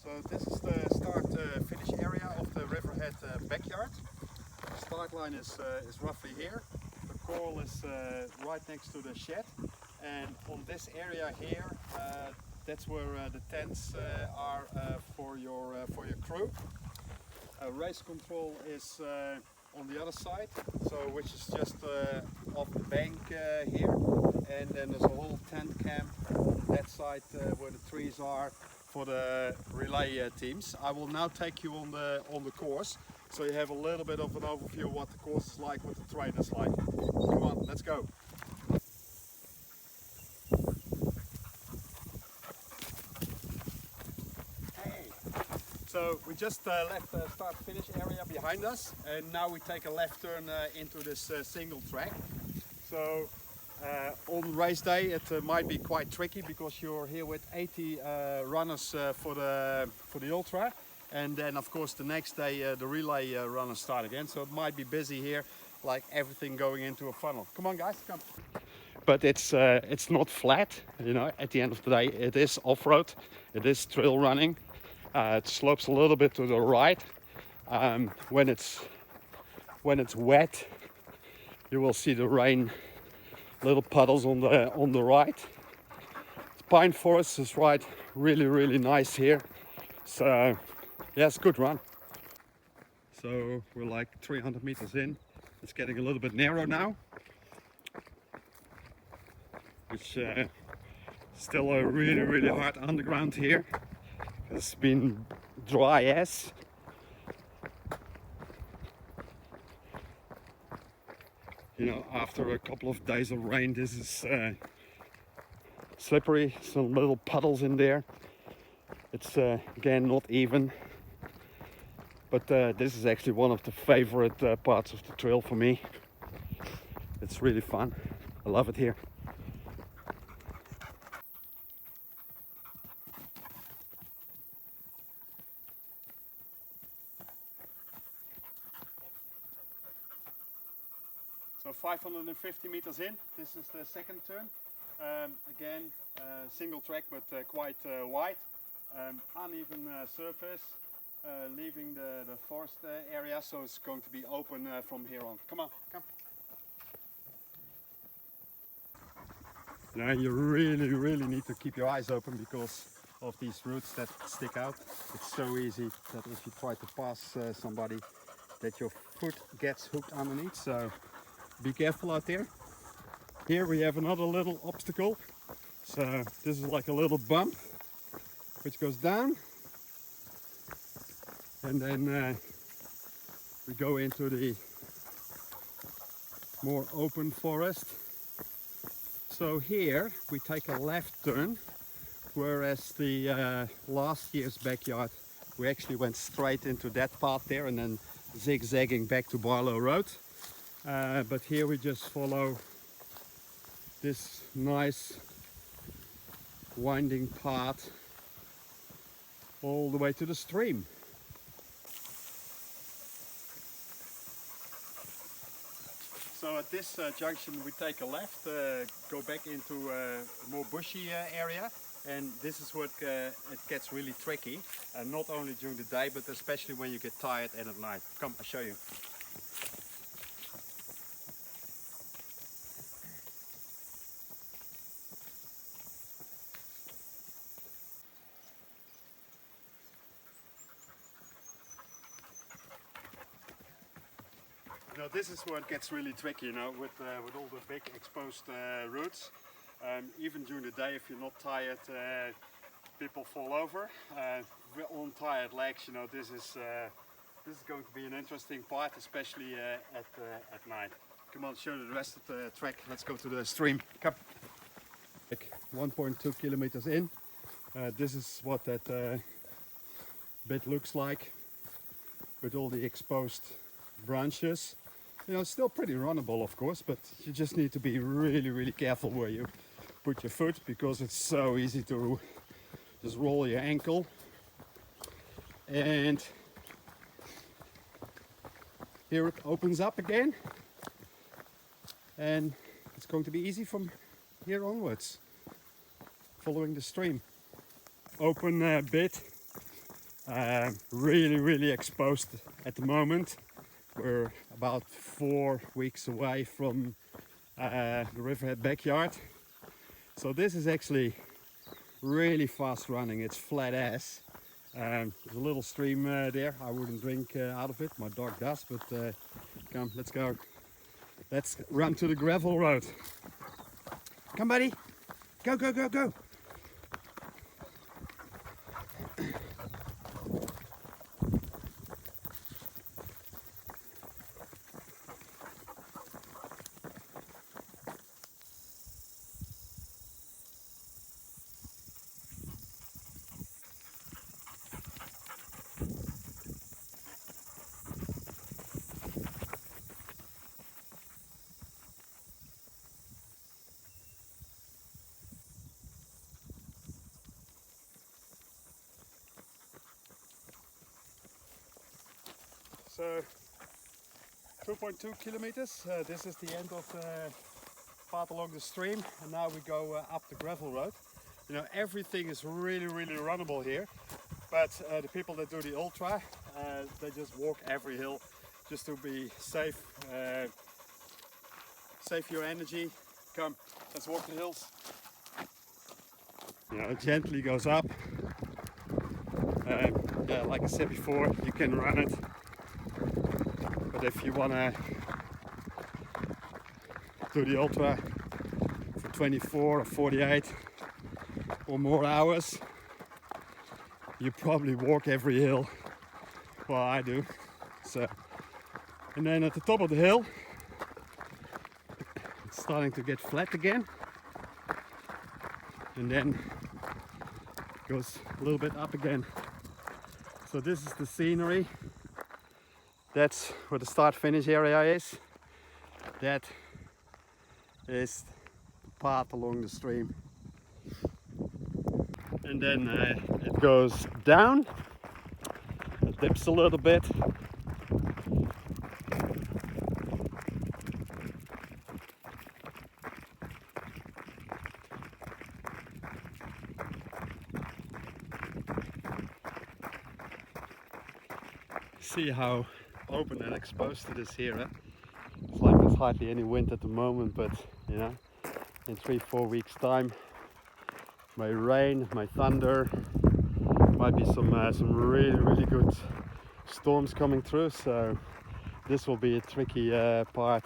So this is the start-finish area of the Riverhead Backyard. The start line is roughly here. The coral is right next to the shed, and on this area here, that's where the tents are for your crew. Race control is on the other side, so which is just off the bank here, and then there's a whole tent camp on that side where the trees are for the relay teams. I will now take you on the course, so you have a little bit of an overview of what the course is like, what the terrain is like. Come on, let's go. So we just left the start-finish area behind us, and now we take a left turn into this single track. So on race day it might be quite tricky because you're here with 80 runners for the ultra, and then of course the next day the relay runners start again. So it might be busy here, like everything going into a funnel. Come on guys, come. But it's not flat, you know. At the end of the day, it is off-road, it is trail running. It slopes a little bit to the right. When it's wet, you will see the rain, little puddles on the right. The pine forest is really nice here. So yeah, it's a good run. So we're like 300 meters in. It's getting a little bit narrow now, which still a really hard underground here. It's been dry as. You know, after a couple of days of rain, this is slippery, some little puddles in there. It's again not even, but this is actually one of the favorite parts of the trail for me. It's really fun. I love it here. So 550 meters in, this is the second turn. Again, single track but quite wide. Uneven surface, leaving the forest area, so it's going to be open from here on. Come on, come. Now you really need to keep your eyes open because of these roots that stick out. It's so easy that if you try to pass somebody, that your foot gets hooked underneath. So be careful out there. Here we have another little obstacle. So this is like a little bump which goes down, and then we go into the more open forest. So here we take a left turn, whereas the last year's backyard we actually went straight into that path there and then zigzagging back to Barlow Road. But here we just follow this nice winding path all the way to the stream. So at this junction we take a left, go back into a more bushy area, and this is where it gets really tricky, not only during the day but especially when you get tired and at night. Come, I'll show you. You know, this is where it gets really tricky, you know, with all the big exposed roots. Even during the day, if you're not tired, people fall over. On tired legs, you know, this is going to be an interesting part, especially at night. Come on, show you the rest of the track. Let's go to the stream. Come. 1.2 kilometers in. This is what that bit looks like with all the exposed branches. You know, it's still pretty runnable, of course, but you just need to be really careful where you put your foot, because it's so easy to just roll your ankle. And here it opens up again, and it's going to be easy from here onwards, following the stream. Open bit, Really exposed at the moment. We're about 4 weeks away from the Riverhead Backyard. So this is actually really fast running. It's flat ass. There's a little stream there. I wouldn't drink out of it. My dog does, but come, let's go. Let's run to the gravel road. Come, buddy. Go, go, go, go. So 2.2 kilometers. This is the end of the path along the stream, and now we go up the gravel road. You know, everything is really runnable here, but the people that do the ultra, they just walk every hill just to be safe. Save your energy. Come, let's walk the hills. You know, it gently goes up. Yeah, like I said before, you can run it. But if you want to do the ultra for 24 or 48 or more hours, you probably walk every hill. Well, I do. So, and then at the top of the hill, it's starting to get flat again, and then it goes a little bit up again. So this is the scenery. That's where the start-finish area is. That is the path along the stream. And then it goes down, it dips a little bit. See how open and exposed it is here. Eh? It's like there's hardly any wind at the moment, but you know, in 3-4 weeks time, may rain, may thunder, might be some really good storms coming through. So this will be a tricky part.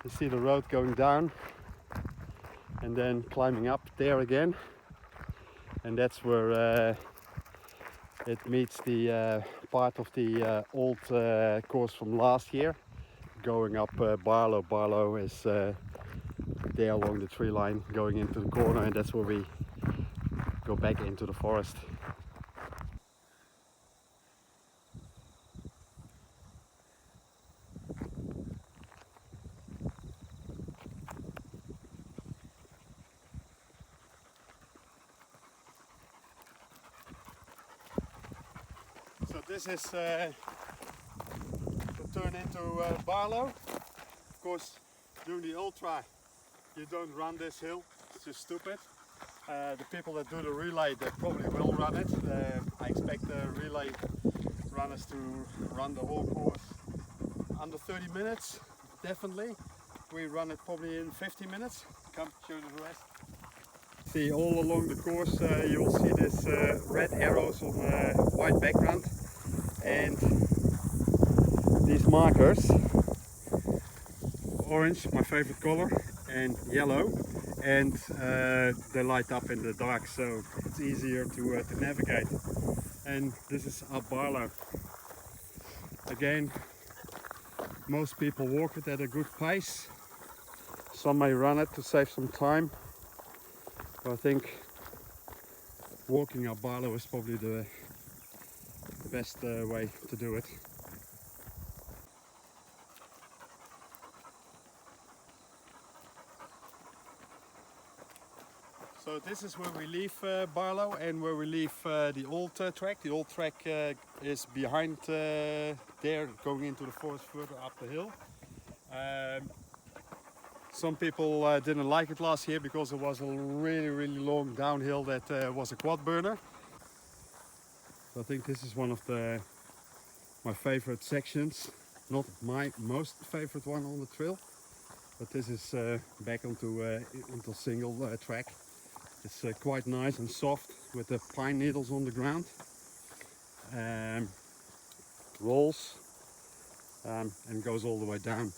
You see the road going down and then climbing up there again, and that's where it meets the part of the old course from last year, going up Barlow. Barlow is there along the tree line going into the corner, and that's where we go back into the forest. So this is the turn into Barlow. Of course, doing the ultra, you don't run this hill, it's just stupid. The people that do the relay, they probably will run it. I expect the relay runners to run the whole course under 30 minutes, definitely. We run it probably in 50 minutes. Come, show you the rest. See, all along the course you will see this red arrows on a white background, and these markers, orange, my favorite color, and yellow, and they light up in the dark, so it's easier to navigate. And this is up Barlow. Again, most people walk it at a good pace. Some may run it to save some time, but I think walking up Barlow is probably the best way to do it. So this is where we leave Barlow and where we leave the old track. The old track is behind there, going into the forest further up the hill. Some people didn't like it last year because it was a really long downhill that was a quad burner. I think this is one of my favorite sections. Not my most favorite one on the trail, but this is back onto single track. It's quite nice and soft with the pine needles on the ground. Rolls and goes all the way down.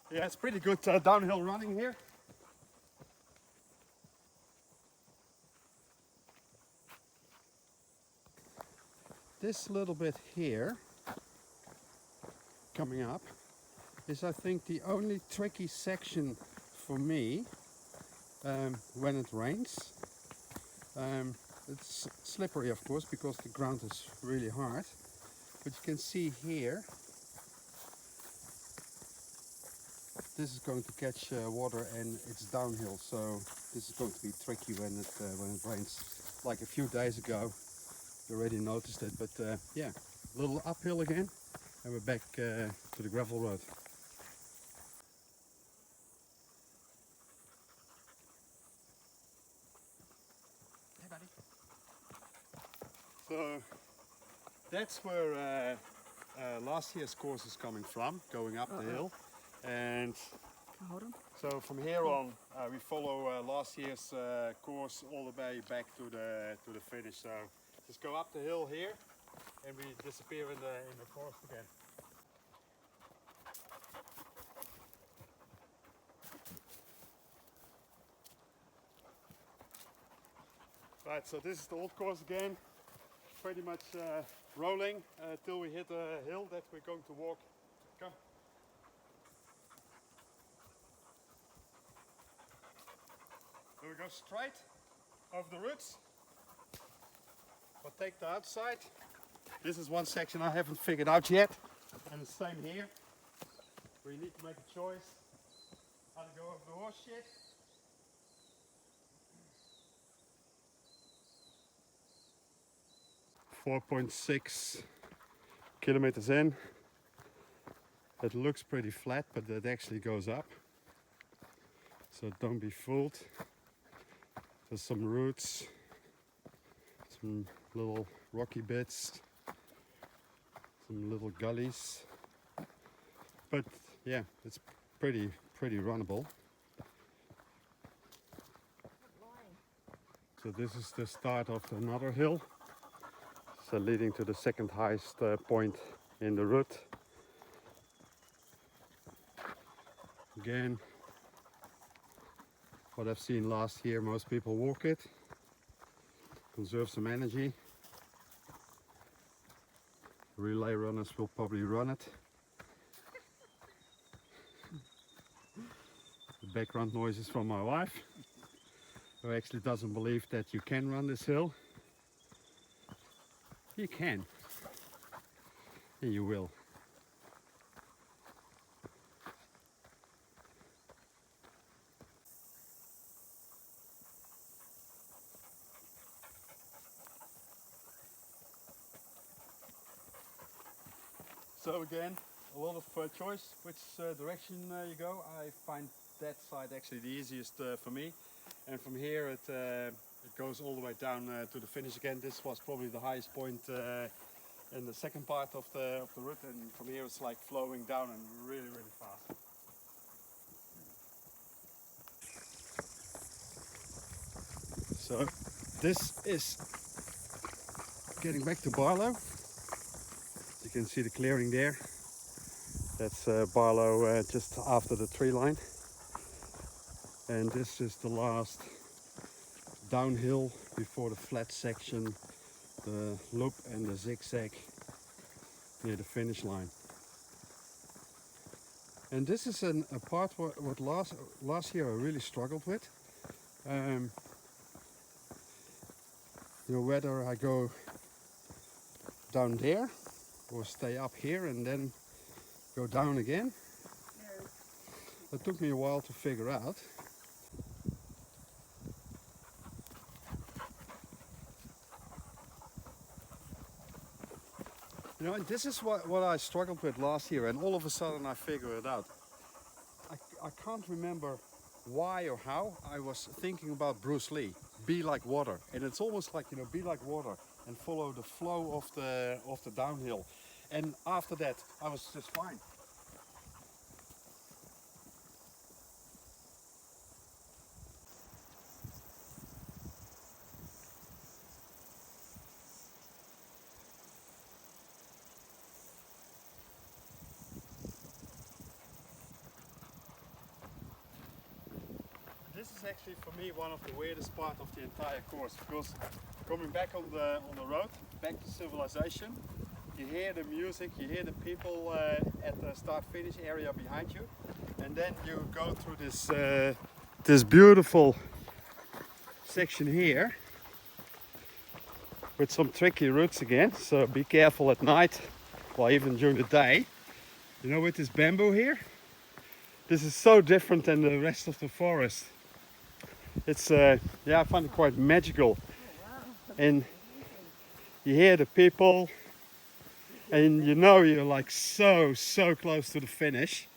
Yeah, it's pretty good downhill running here. This little bit here, coming up, is I think the only tricky section for me when it rains. It's slippery, of course, because the ground is really hard. But you can see here, this is going to catch water and it's downhill, so this is going to be tricky when it rains. Like a few days ago, you already noticed it, but yeah, a little uphill again, and we're back to the gravel road. Hey, buddy. So that's where last year's course is coming from, going up the hill, and so from here on we follow last year's course all the way back to the finish. So just go up the hill here, and we disappear in the course again. Right, so this is the old course again, pretty much rolling till we hit a hill that we're going to walk. Come. So we go straight over the roots, but take the outside. This is one section I haven't figured out yet, and the same here, where you need to make a choice how to go over the horse shit. 4.6 kilometers in. It looks pretty flat, but it actually goes up. So don't be fooled. There's some roots, some little rocky bits, some little gullies. But yeah, it's pretty runnable. So this is the start of another hill. So leading to the second highest point in the route. Again, what I've seen last year, most people walk it, conserve some energy. Relay runners will probably run it. The background noise is from my wife, who actually doesn't believe that you can run this hill. You can, and you will. So again, a lot of choice which direction you go. I find that side actually the easiest for me, and from here it goes all the way down to the finish again. This was probably the highest point in the second part of the route, and from here it's like flowing down and really fast. So this is getting back to Barlow. You can see the clearing there. That's Barlow just after the tree line. And this is the last downhill before the flat section, the loop and the zigzag near the finish line. And this is a part what last year I really struggled with. You know, whether I go down there or stay up here and then go down again. It took me a while to figure out. You know, and this is what I struggled with last year, and all of a sudden I figured it out. I can't remember why or how I was thinking about Bruce Lee, be like water. And it's almost like, you know, be like water and follow the flow of the downhill. And after that, I was just fine. This is actually for me one of the weirdest part of the entire course, because coming back on the road, back to civilization, you hear the music, you hear the people at the start-finish area behind you, and then you go through this beautiful section here with some tricky routes again. So be careful at night, or even during the day. You know, with this bamboo here, this is so different than the rest of the forest. It's yeah, I find it quite magical, and you hear the people, and you know you're like so close to the finish.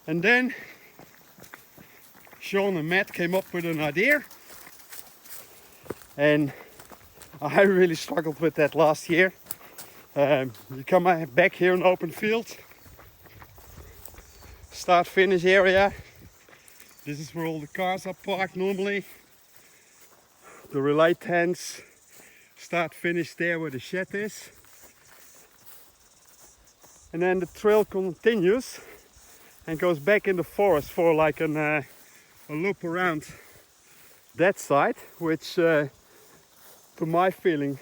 And then Sean and Matt came up with an idea, and I really struggled with that last year. You come back here in open field, start finish area. This is where all the cars are parked normally. The relay tents, start finish there where the shed is. And then the trail continues and goes back in the forest for like a loop around that side, which to my feeling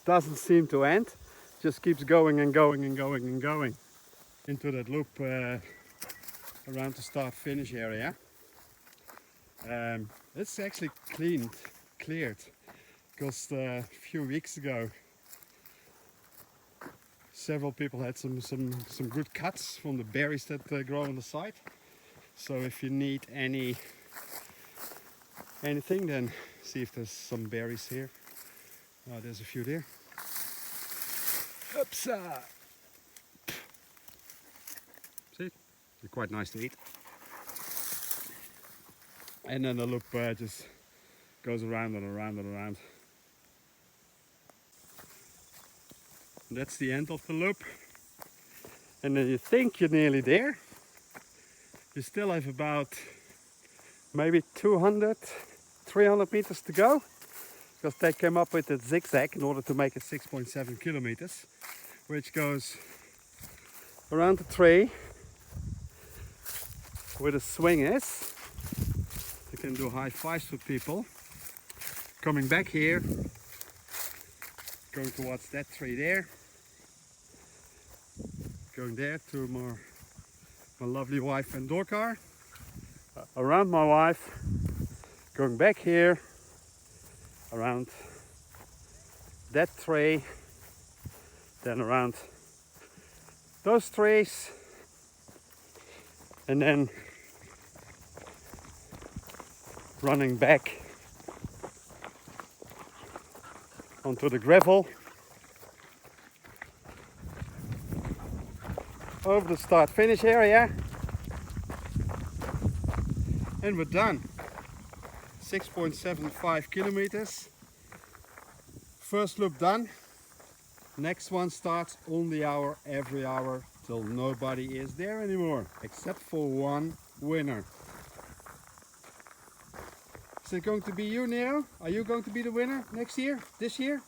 doesn't seem to end. Just keeps going and going and going and going into that loop around the start finish area. It's actually cleared, because a few weeks ago several people had some good cuts from the berries that grow on the side. So if you need anything, then see if there's some berries here. Oh, there's a few there. Oops! See, they're quite nice to eat. And then the loop just goes around and around and around. And that's the end of the loop. And then you think you're nearly there. You still have about maybe 200, 300 meters to go, because they came up with a zigzag in order to make it 6.7 kilometers, which goes around the tree where the swing is. You can do high fives with people. Coming back here, going towards that tree there, going there to my lovely wife and door car, around my wife, going back here, around that tree, then around those trees, and then running back onto the gravel, over the start finish area, and we're done. 6.75 kilometers. First loop done. Next one starts on the hour, every hour, till nobody is there anymore, except for one winner. Is it going to be you, Nero? Are you going to be the winner next year? This year?